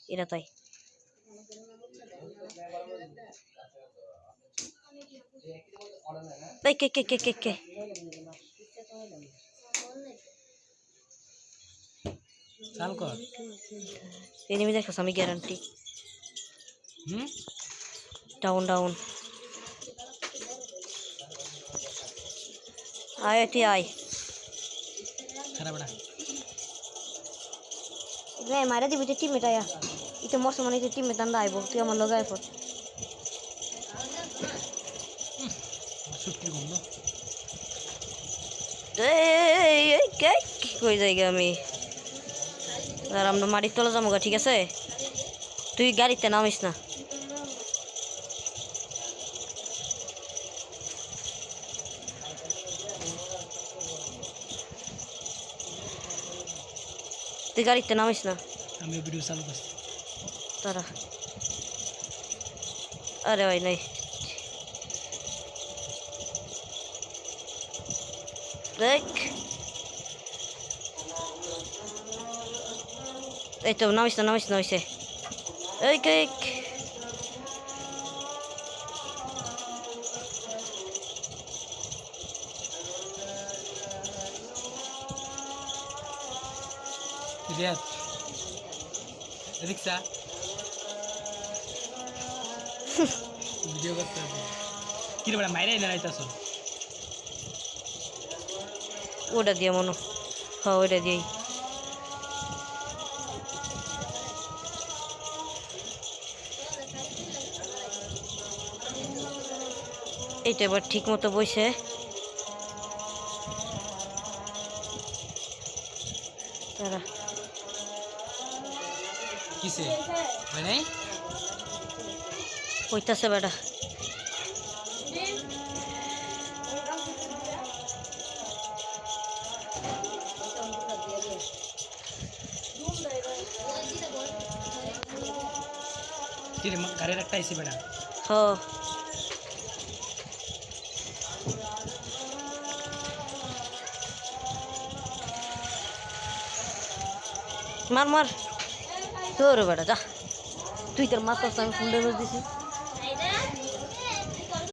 এটা তাই তাই কে কে কে কে কে চাল কর এনিমি দেখছ আমি গ্যারান্টি হুম ডাউন ডাউন আয় এটি আয় খারাপ না রে মারা দিবি যে টিমে টায়া ইতে মরছ মানে যে টিমে দান্ডা আইব তুই আমার লগে আইব সত্যি বন্ধু এই কে কি কই যাইগা আমি আর আমরা মাটির তলে যাবো গা ঠিক আছে তুই গাড়িতে নামিস না তুই গাড়িতে নামিস না আমি ভিডিও চালু করছি তারা আরে ভাই নাই দেখ এই তো নামিস না হইছে এই কেক রিয়াদ রিক্সা ভিডিও করতে হবে কি রে বড় মাইরে না রাইতাছ ওটা দিয়ে মনো হ্যাঁ ওইটা দিয়েই এইটা এবার ঠিক মতো বইছে তারা কিসে হয় নাই কইতাছে বেটা কি রে গাড়ির একটা আইছি বেটা হ মার মার তোর বেটা যা তুই তোর মার তো আমি ফুল ড্যামেজ দিছি